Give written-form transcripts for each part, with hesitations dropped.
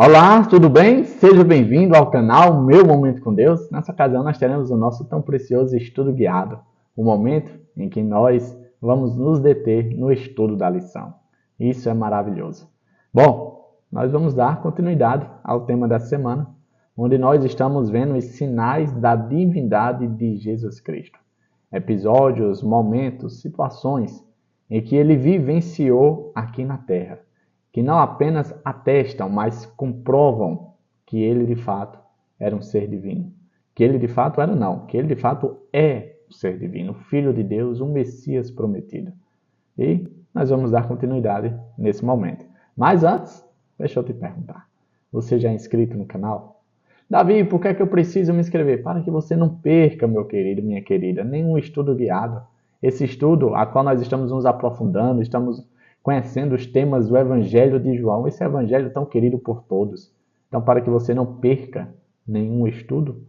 Olá, tudo bem? Seja bem-vindo ao canal Meu Momento com Deus. Nessa ocasião nós teremos o nosso tão precioso estudo guiado, o momento em que nós vamos nos deter no estudo da lição. Isso é maravilhoso. Bom, nós vamos dar continuidade ao tema da semana, onde nós estamos vendo os sinais da divindade de Jesus Cristo. Episódios, momentos, situações em que ele vivenciou aqui na Terra, que não apenas atestam, mas comprovam que ele de fato era um ser divino. Que ele de fato era não, que ele de fato é o ser divino, o Filho de Deus, o Messias prometido. E nós vamos dar continuidade nesse momento. Mas antes, deixa eu te perguntar, você já é inscrito no canal? Davi, por que é que eu preciso me inscrever? Para que você não perca, meu querido, minha querida, nenhum estudo guiado. Esse estudo a qual nós estamos nos aprofundando, estamos conhecendo os temas do Evangelho de João, esse Evangelho tão querido por todos. Então, para que você não perca nenhum estudo,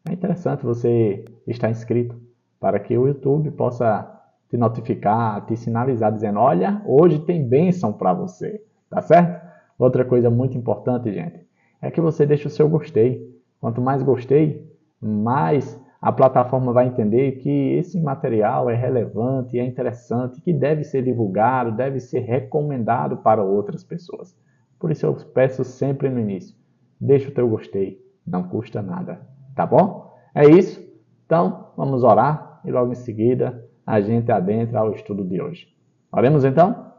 é interessante você estar inscrito, para que o YouTube possa te notificar, te sinalizar, dizendo, olha, hoje tem bênção para você, tá certo? Outra coisa muito importante, gente, é que você deixe o seu gostei. Quanto mais gostei, mais a plataforma vai entender que esse material é relevante, é interessante, que deve ser divulgado, deve ser recomendado para outras pessoas. Por isso eu peço sempre no início, deixa o teu gostei, não custa nada, tá bom? É isso, então vamos orar e logo em seguida a gente adentra ao estudo de hoje. Oremos então?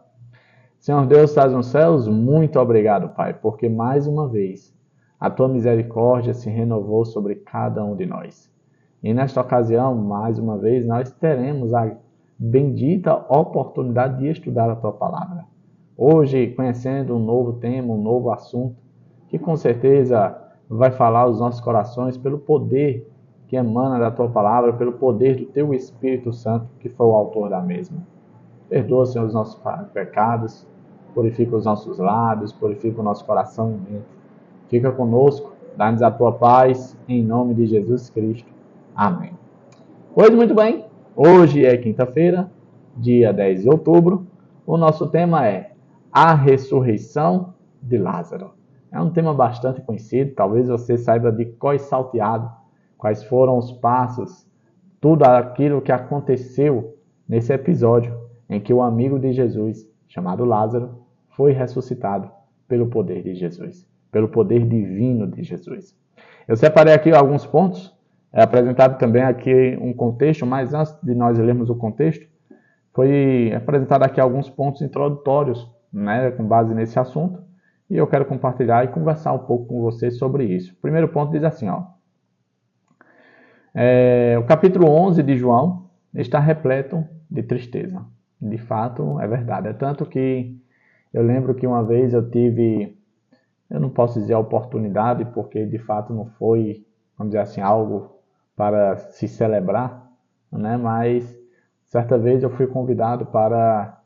Senhor Deus, estás nos céus, muito obrigado, Pai, porque mais uma vez a tua misericórdia se renovou sobre cada um de nós. E nesta ocasião, mais uma vez, nós teremos a bendita oportunidade de estudar a tua palavra. Hoje, conhecendo um novo tema, um novo assunto, que com certeza vai falar aos nossos corações pelo poder que emana da tua palavra, pelo poder do teu Espírito Santo, que foi o autor da mesma. Perdoa, Senhor, os nossos pecados, purifica os nossos lábios, purifica o nosso coração e mente. Fica conosco, dá-nos a tua paz, em nome de Jesus Cristo. Amém. Pois muito bem, hoje é quinta-feira, dia 10 de outubro. O nosso tema é a ressurreição de Lázaro. É um tema bastante conhecido, talvez você saiba de cor salteado quais foram os passos, tudo aquilo que aconteceu nesse episódio em que o amigo de Jesus, chamado Lázaro, foi ressuscitado pelo poder de Jesus, pelo poder divino de Jesus. Eu separei aqui alguns pontos. É apresentado também aqui um contexto, mas antes de nós lermos o contexto, foi apresentado aqui alguns pontos introdutórios, né, com base nesse assunto, e eu quero compartilhar e conversar um pouco com vocês sobre isso. O primeiro ponto diz assim, o capítulo 11 de João está repleto de tristeza. De fato, é verdade. É tanto que eu lembro que uma vez eu não posso dizer a oportunidade, porque de fato não foi, vamos dizer assim, algo para se celebrar, né? Mas certa vez eu fui convidado para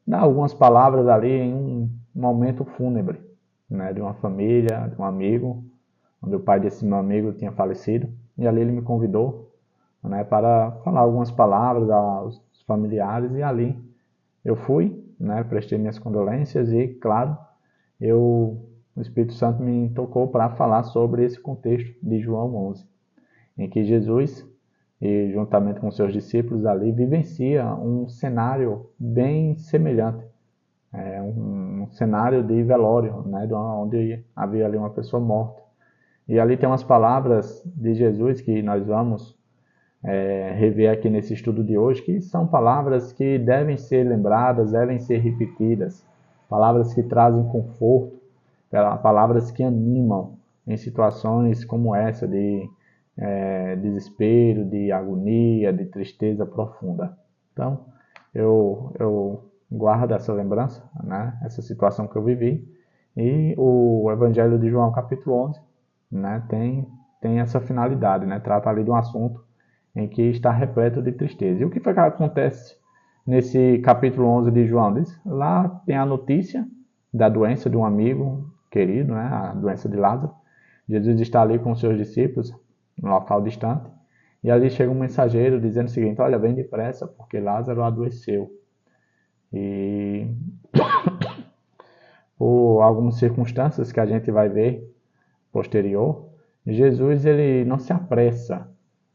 dar algumas palavras ali em um momento fúnebre, né? De uma família, de um amigo, onde o pai desse meu amigo tinha falecido, e ali ele me convidou, né, para falar algumas palavras aos familiares, e ali eu fui, né, prestei minhas condolências e, claro, o Espírito Santo me tocou para falar sobre esse contexto de João 11, em que Jesus, e juntamente com seus discípulos ali, vivencia um cenário bem semelhante, um cenário de velório, né, onde havia ali uma pessoa morta. E ali tem umas palavras de Jesus que nós vamos rever aqui nesse estudo de hoje, que são palavras que devem ser lembradas, devem ser repetidas, palavras que trazem conforto, palavras que animam em situações como essa de desespero, de agonia, de tristeza profunda. Então, eu guardo essa lembrança, né, essa situação que eu vivi, e o Evangelho de João, capítulo 11, né, tem essa finalidade, né, trata ali de um assunto em que está repleto de tristeza. E o que foi que acontece nesse capítulo 11 de João? Lá tem a notícia da doença de um amigo querido, né, a doença de Lázaro. Jesus está ali com os seus discípulos, num local distante, e ali chega um mensageiro dizendo o seguinte, olha, vem depressa, porque Lázaro adoeceu. E por algumas circunstâncias que a gente vai ver posterior, Jesus ele não se apressa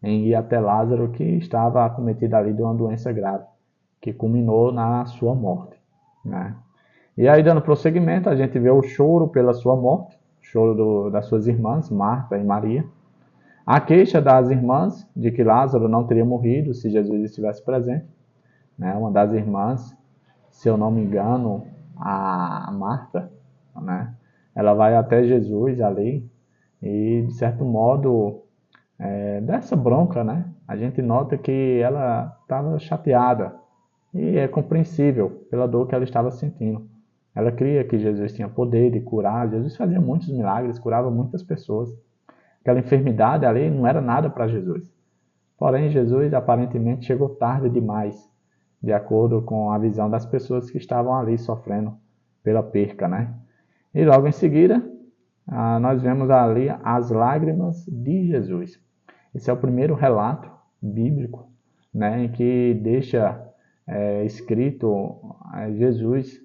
em ir até Lázaro, que estava acometido ali de uma doença grave, que culminou na sua morte, né? E aí, dando prosseguimento, a gente vê o choro pela sua morte, o choro das suas irmãs, Marta e Maria. A queixa das irmãs de que Lázaro não teria morrido se Jesus estivesse presente, né? Uma das irmãs, se eu não me engano, a Marta, né? Ela vai até Jesus ali e, de certo modo, dessa bronca, né? A gente nota que ela estava chateada e é compreensível pela dor que ela estava sentindo. Ela cria que Jesus tinha poder de curar. Jesus fazia muitos milagres, curava muitas pessoas. Aquela enfermidade ali não era nada para Jesus. Porém, Jesus aparentemente chegou tarde demais, de acordo com a visão das pessoas que estavam ali sofrendo pela perca, né? E logo em seguida, nós vemos ali as lágrimas de Jesus. Esse é o primeiro relato bíblico, né, em que deixa escrito Jesus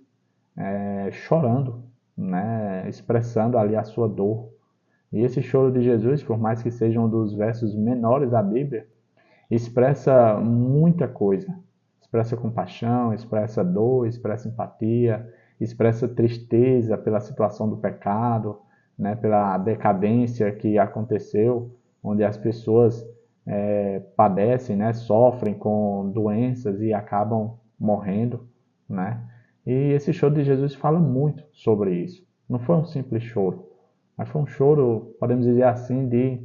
chorando, né, expressando ali a sua dor. E esse choro de Jesus, por mais que seja um dos versos menores da Bíblia, expressa muita coisa. Expressa compaixão, expressa dor, expressa empatia, expressa tristeza pela situação do pecado, né, pela decadência que aconteceu, onde as pessoas padecem, né, sofrem com doenças e acabam morrendo, né? E esse choro de Jesus fala muito sobre isso. Não foi um simples choro, mas foi um choro, podemos dizer assim, de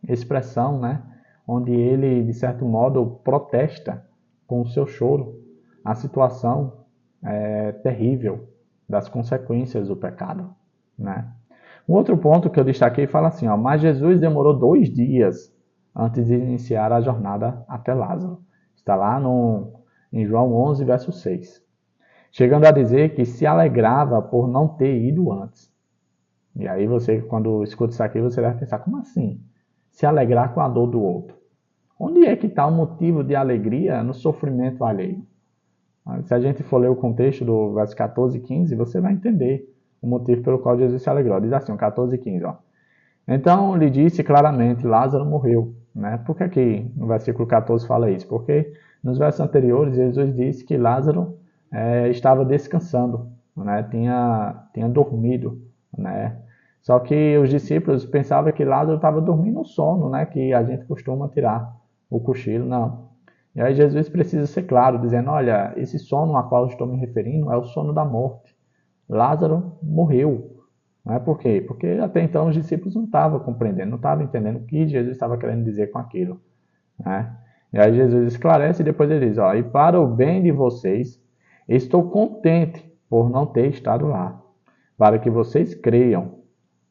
expressão, né? Onde ele, de certo modo, protesta com o seu choro a situação terrível das consequências do pecado, né? Um outro ponto que eu destaquei fala assim, ó, mas Jesus demorou 2 dias antes de iniciar a jornada até Lázaro. Está lá em João 11, verso 6. Chegando a dizer que se alegrava por não ter ido antes. E aí você, quando escuta isso aqui, você deve pensar, como assim? Se alegrar com a dor do outro. Onde é que está o motivo de alegria no sofrimento alheio? Se a gente for ler o contexto do verso 14 e 15, você vai entender o motivo pelo qual Jesus se alegrou. Diz assim, 14 e 15, ó. Então lhe disse claramente, Lázaro morreu, né? Por que aqui no versículo 14 fala isso? Porque nos versos anteriores Jesus disse que Lázaro estava descansando, né? Tinha dormido, né? Só que os discípulos pensavam que Lázaro estava dormindo no sono, né? Que a gente costuma tirar o cochilo, não. E aí Jesus precisa ser claro, dizendo, olha, esse sono a qual eu estou me referindo é o sono da morte. Lázaro morreu. Não é por quê? Porque até então os discípulos não estavam compreendendo, não estavam entendendo o que Jesus estava querendo dizer com aquilo, né? E aí Jesus esclarece e depois ele diz, ó, e para o bem de vocês, estou contente por não ter estado lá, para que vocês creiam.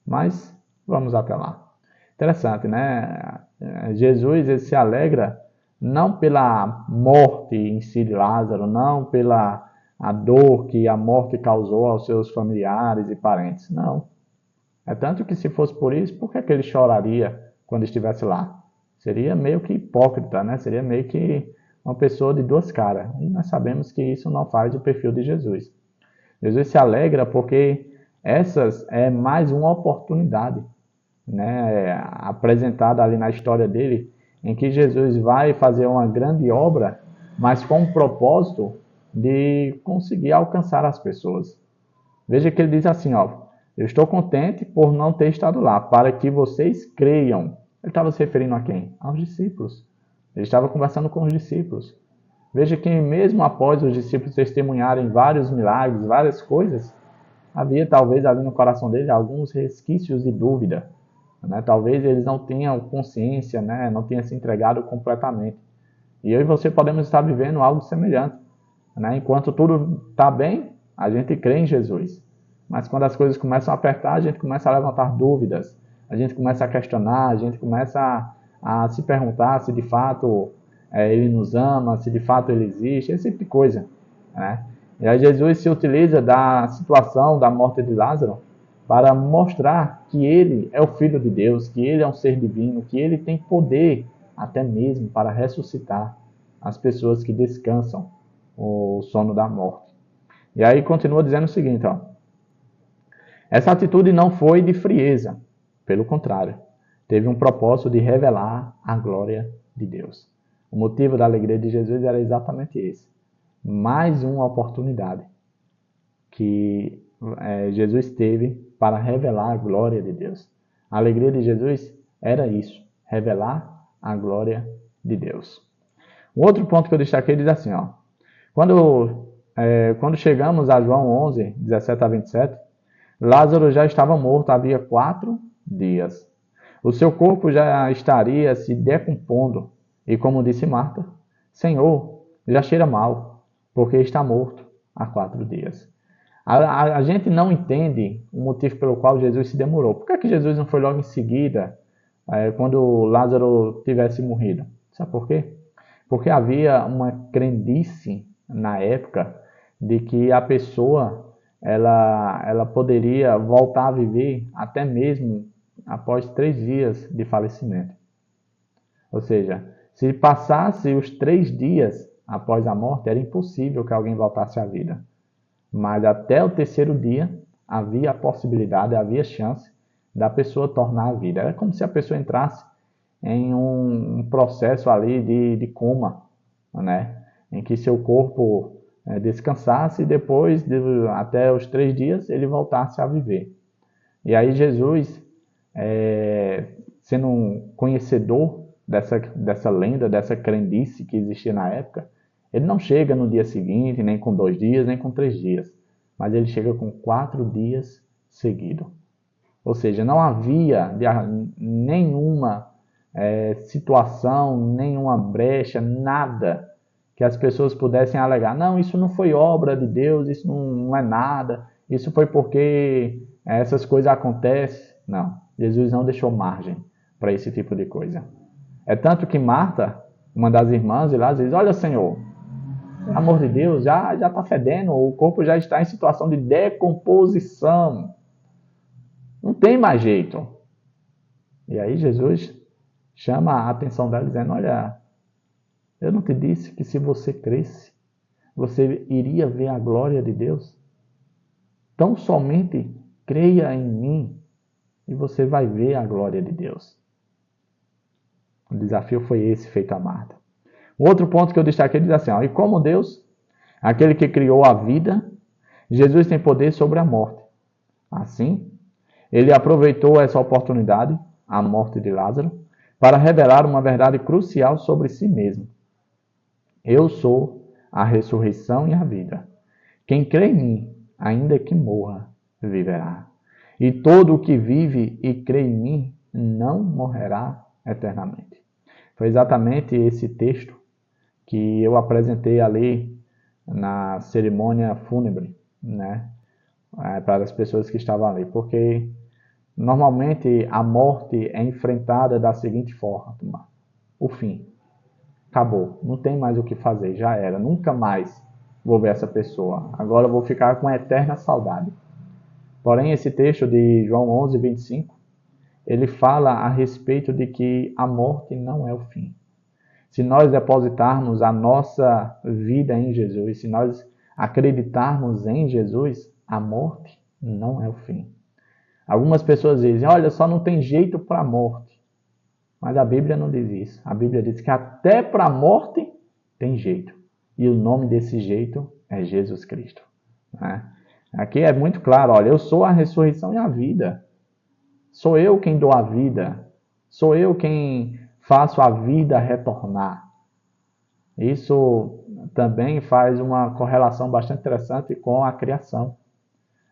Mas vamos até lá. Interessante, né? Jesus ele se alegra não pela morte em si de Lázaro, não pela a dor que a morte causou aos seus familiares e parentes. Não. É tanto que se fosse por isso, por que ele choraria quando estivesse lá? Seria meio que hipócrita, né? Seria meio que uma pessoa de duas caras. E nós sabemos que isso não faz o perfil de Jesus. Jesus se alegra porque essas é mais uma oportunidade, né, apresentada ali na história dele, em que Jesus vai fazer uma grande obra, mas com o propósito de conseguir alcançar as pessoas. Veja que ele diz assim, ó, eu estou contente por não ter estado lá, para que vocês creiam. Ele estava se referindo a quem? Aos discípulos. Ele estava conversando com os discípulos. Veja que mesmo após os discípulos testemunharem vários milagres, várias coisas, havia talvez ali no coração dele alguns resquícios de dúvida, né? Talvez eles não tenham consciência, né? Não tenham se entregado completamente. E eu e você podemos estar vivendo algo semelhante, né? Enquanto tudo está bem, a gente crê em Jesus. Mas quando as coisas começam a apertar, a gente começa a levantar dúvidas, a gente começa a questionar, a gente começa a se perguntar se de fato ele nos ama, se de fato ele existe, esse tipo de coisa, né? E aí Jesus se utiliza da situação da morte de Lázaro para mostrar que ele é o Filho de Deus, que ele é um ser divino, que ele tem poder até mesmo para ressuscitar as pessoas que descansam o sono da morte. E aí continua dizendo o seguinte, ó, Essa atitude não foi de frieza, pelo contrário, teve um propósito de revelar a glória de Deus. O motivo da alegria de Jesus era exatamente esse. Mais uma oportunidade que Jesus teve para revelar a glória de Deus. A alegria de Jesus era isso, revelar a glória de Deus. O outro ponto que eu destaquei diz assim, ó, quando chegamos a João 11, 17 a 27, Lázaro já estava morto havia 4 dias. O seu corpo já estaria se decompondo. E como disse Marta, Senhor, já cheira mal, porque está morto há 4 dias. A gente não entende o motivo pelo qual Jesus se demorou. Por que Jesus não foi logo em seguida, quando Lázaro tivesse morrido? Sabe por quê? Porque havia uma crendice na época de que a pessoa ela poderia voltar a viver até mesmo após 3 dias de falecimento. Ou seja, se passasse os 3 dias após a morte, era impossível que alguém voltasse à vida. Mas até o 3º dia havia a possibilidade, havia chance da pessoa tornar a vida. Era como se a pessoa entrasse em um processo ali de coma, né? Em que seu corpo descansasse e depois, até os 3 dias, ele voltasse a viver. E aí Jesus, sendo um conhecedor dessa lenda, dessa crendice que existia na época, ele não chega no dia seguinte, nem com 2 dias, nem com 3 dias, mas ele chega com 4 dias seguidos. Ou seja, não havia nenhuma situação, nenhuma brecha, nada que as pessoas pudessem alegar. Não, isso não foi obra de Deus, isso não é nada, isso foi porque essas coisas acontecem. Não, Jesus não deixou margem para esse tipo de coisa. É tanto que Marta, uma das irmãs, lá diz, olha, Senhor, pelo amor de Deus, já está fedendo, o corpo já está em situação de decomposição. Não tem mais jeito. E aí Jesus chama a atenção dela dizendo, olha, eu não te disse que se você cresce, você iria ver a glória de Deus? Tão somente creia em mim e você vai ver a glória de Deus. O desafio foi esse feito a Marta. O outro ponto que eu destaquei diz assim, ó, e como Deus, aquele que criou a vida, Jesus tem poder sobre a morte. Assim, ele aproveitou essa oportunidade, a morte de Lázaro, para revelar uma verdade crucial sobre si mesmo. Eu sou a ressurreição e a vida. Quem crê em mim, ainda que morra, viverá. E todo o que vive e crê em mim não morrerá eternamente. Foi exatamente esse texto que eu apresentei ali na cerimônia fúnebre, né, para as pessoas que estavam ali, porque normalmente a morte é enfrentada da seguinte forma: o fim. Acabou, não tem mais o que fazer, já era, nunca mais vou ver essa pessoa, agora eu vou ficar com a eterna saudade. Porém, esse texto de João 11, 25, ele fala a respeito de que a morte não é o fim. Se nós depositarmos a nossa vida em Jesus, se nós acreditarmos em Jesus, a morte não é o fim. Algumas pessoas dizem, olha, só não tem jeito para a morte. Mas a Bíblia não diz isso. A Bíblia diz que até para a morte tem jeito. E o nome desse jeito é Jesus Cristo. Né? Aqui é muito claro, olha, eu sou a ressurreição e a vida. Sou eu quem dou a vida. Sou eu quem faço a vida retornar. Isso também faz uma correlação bastante interessante com a criação.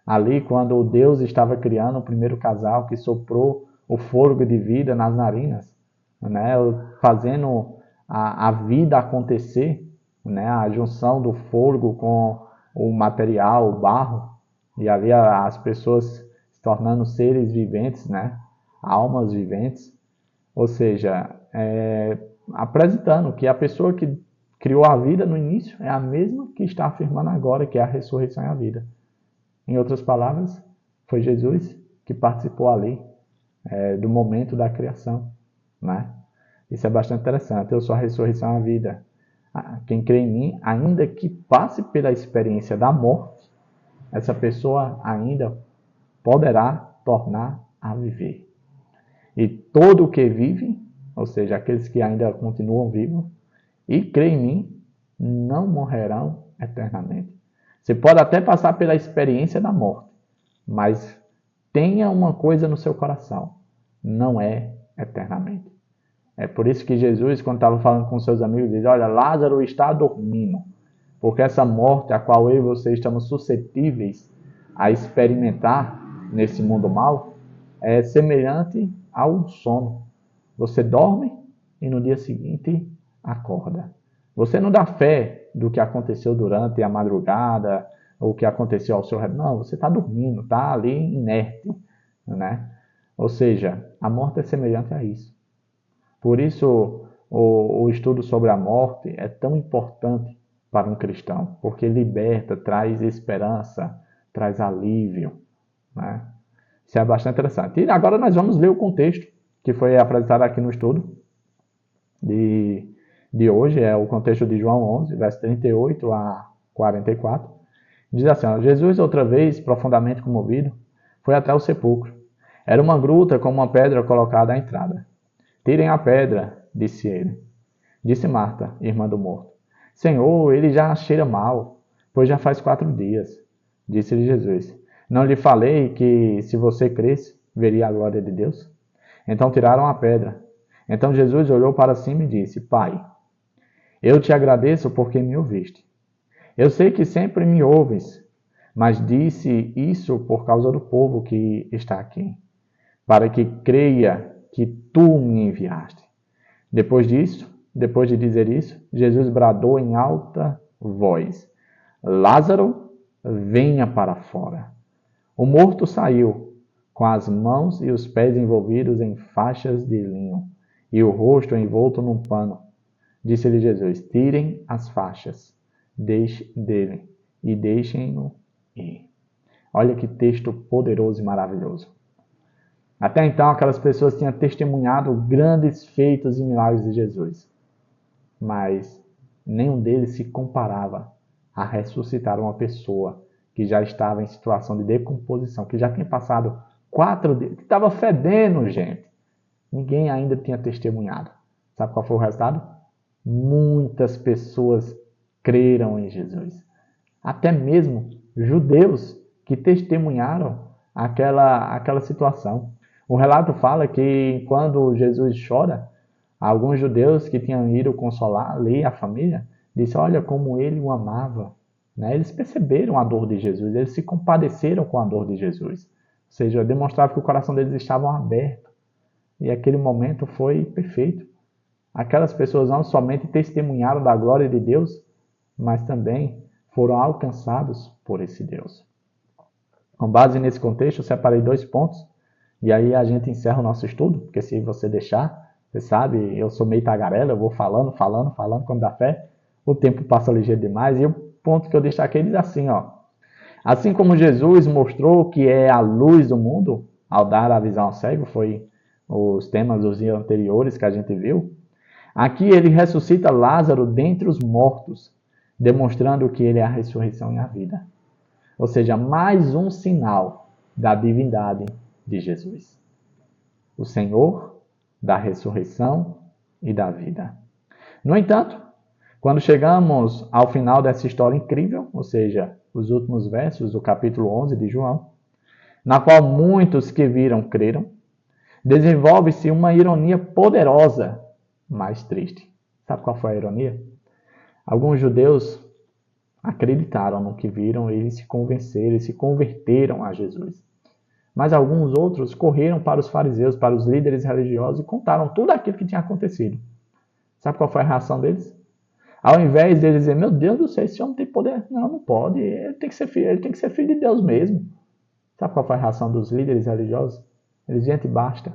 Ali, quando Deus estava criando o primeiro casal, que soprou o fôlego de vida nas narinas, né, fazendo a vida acontecer, né, a junção do fôlego com o material, o barro, e ali as pessoas se tornando seres viventes, né, almas viventes, ou seja, apresentando que a pessoa que criou a vida no início é a mesma que está afirmando agora que é a ressurreição e a vida. Em outras palavras, foi Jesus que participou ali do momento da criação. Né? Isso é bastante interessante. Eu sou a ressurreição e a vida. Quem crê em mim, ainda que passe pela experiência da morte, essa pessoa ainda poderá tornar a viver. E todo o que vive, ou seja, aqueles que ainda continuam vivos, e creem em mim, não morrerão eternamente. Você pode até passar pela experiência da morte, mas tenha uma coisa no seu coração, não é eternamente. É por isso que Jesus, quando estava falando com seus amigos, diz, olha, Lázaro está dormindo, porque essa morte a qual eu e você estamos suscetíveis a experimentar nesse mundo mal, é semelhante ao sono. Você dorme e no dia seguinte acorda. Você não dá fé do que aconteceu durante a madrugada, ou o que aconteceu ao seu redor. Não, você está dormindo, está ali inerte, né? Ou seja, a morte é semelhante a isso. Por isso, o estudo sobre a morte é tão importante para um cristão, porque liberta, traz esperança, traz alívio, né? Isso é bastante interessante. E agora nós vamos ler o contexto que foi apresentado aqui no estudo de hoje, é o contexto de João 11, verso 38 a 44. Diz assim, ó, Jesus, outra vez, profundamente comovido, foi até o sepulcro. Era uma gruta com uma pedra colocada à entrada. Tirem a pedra, disse ele. Disse Marta, irmã do morto. Senhor, ele já cheira mal, pois já faz 4 dias. Disse-lhe Jesus. Não lhe falei que, se você cresce, veria a glória de Deus? Então tiraram a pedra. Então Jesus olhou para cima e disse, Pai, eu te agradeço porque me ouviste. Eu sei que sempre me ouves, mas disse isso por causa do povo que está aqui, para que creia que tu me enviaste. Depois de dizer isso, Jesus bradou em alta voz, Lázaro, venha para fora. O morto saiu, com as mãos e os pés envolvidos em faixas de linho, e o rosto envolto num pano. Disse-lhe Jesus, tirem as faixas dele e deixem-no ir. Olha que texto poderoso e maravilhoso. Até então, aquelas pessoas tinham testemunhado grandes feitos e milagres de Jesus. Mas nenhum deles se comparava a ressuscitar uma pessoa que já estava em situação de decomposição, que já tinha passado 4 dias, que estava fedendo, gente. Ninguém ainda tinha testemunhado. Sabe qual foi o resultado? Muitas pessoas creram em Jesus. Até mesmo judeus que testemunharam aquela situação. O relato fala que quando Jesus chora, alguns judeus que tinham ido consolar ali a família, disseram, olha como ele o amava. Né? Eles perceberam a dor de Jesus, eles se compadeceram com a dor de Jesus. Ou seja, demonstrava que o coração deles estava aberto. E aquele momento foi perfeito. Aquelas pessoas não somente testemunharam da glória de Deus, mas também foram alcançados por esse Deus. Com base nesse contexto, eu separei 2 pontos, e aí a gente encerra o nosso estudo, porque se você deixar, você sabe, eu sou meio tagarela, eu vou falando, quando dá fé, o tempo passa ligeiro demais, e o ponto que eu destaquei diz assim, ó, assim como Jesus mostrou que é a luz do mundo, ao dar a visão ao cego, foi os temas dos dias anteriores que a gente viu, aqui ele ressuscita Lázaro dentre os mortos, demonstrando que ele é a ressurreição e a vida. Ou seja, mais um sinal da divindade de Jesus. O Senhor da ressurreição e da vida. No entanto, quando chegamos ao final dessa história incrível, ou seja, os últimos versos do capítulo 11 de João, na qual muitos que viram creram, desenvolve-se uma ironia poderosa, mas triste. Sabe qual foi a ironia? Alguns judeus acreditaram no que viram, eles se convenceram, eles se converteram a Jesus. Mas alguns outros correram para os fariseus, para os líderes religiosos e contaram tudo aquilo que tinha acontecido. Sabe qual foi a reação deles? Ao invés de eles dizer, meu Deus do céu, esse homem tem poder. Não pode, ele tem que ser filho de Deus mesmo. Sabe qual foi a reação dos líderes religiosos? Eles, gente, basta.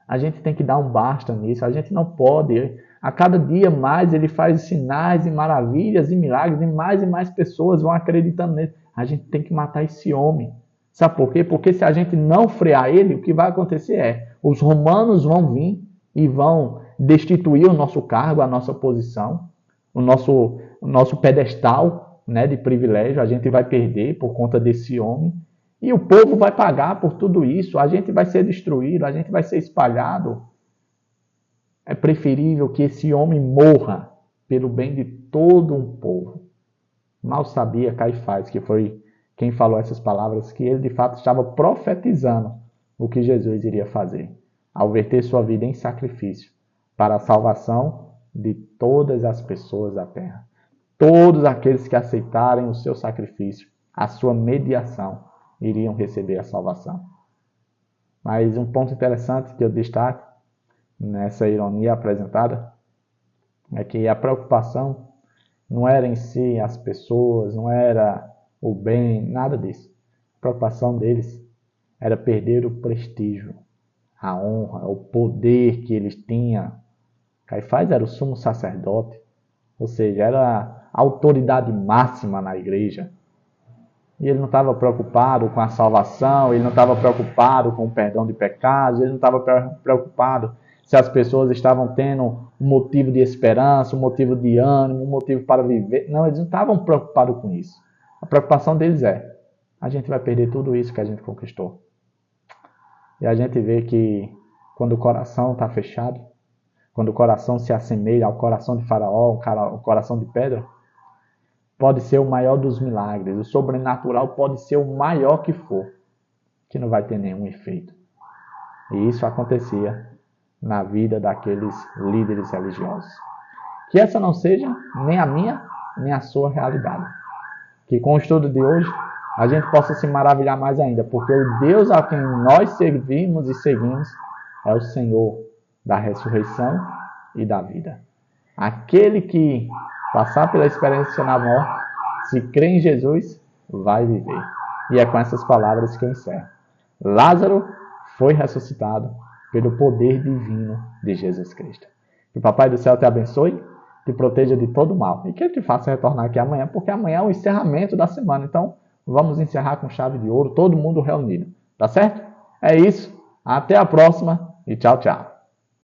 A gente tem que dar um basta nisso, a gente não pode. A cada dia mais ele faz sinais e maravilhas e milagres e mais pessoas vão acreditando nele. A gente tem que matar esse homem. Sabe por quê? Porque se a gente não frear ele, o que vai acontecer é, os romanos vão vir e vão destituir o nosso cargo, a nossa posição, o nosso pedestal, né, de privilégio, a gente vai perder por conta desse homem. E o povo vai pagar por tudo isso, a gente vai ser destruído, a gente vai ser espalhado. É preferível que esse homem morra pelo bem de todo um povo. Mal sabia Caifás, que foi quem falou essas palavras, que ele de fato estava profetizando o que Jesus iria fazer, ao verter sua vida em sacrifício para a salvação de todas as pessoas da terra. Todos aqueles que aceitarem o seu sacrifício, a sua mediação, iriam receber a salvação. Mas um ponto interessante que eu destaco nessa ironia apresentada é que a preocupação não era em si as pessoas, não era o bem, nada disso. A preocupação deles era perder o prestígio, a honra, o poder que eles tinham. Caifás era o sumo sacerdote, ou seja, era a autoridade máxima na igreja. E ele não estava preocupado com a salvação, ele não estava preocupado com o perdão de pecados, ele não estava preocupado se as pessoas estavam tendo um motivo de esperança, um motivo de ânimo, um motivo para viver. Não, eles não estavam preocupados com isso. A preocupação deles é: a gente vai perder tudo isso que a gente conquistou. E a gente vê que quando o coração está fechado, quando o coração se assemelha ao coração de Faraó, o coração de pedra, pode ser o maior dos milagres, o sobrenatural pode ser o maior que for, que não vai ter nenhum efeito. E isso acontecia na vida daqueles líderes religiosos. Que essa não seja nem a minha, nem a sua realidade. Que com o estudo de hoje, a gente possa se maravilhar mais ainda, porque o Deus a quem nós servimos e seguimos é o Senhor da ressurreição e da vida. Aquele que passar pela experiência na morte, se crê em Jesus, vai viver. E é com essas palavras que eu encerro. Lázaro foi ressuscitado pelo poder divino de Jesus Cristo. Que o Papai do Céu te abençoe, te proteja de todo mal e que Ele te faça retornar aqui amanhã, porque amanhã é o encerramento da semana. Então, vamos encerrar com chave de ouro, todo mundo reunido. Tá certo? É isso. Até a próxima e tchau, tchau.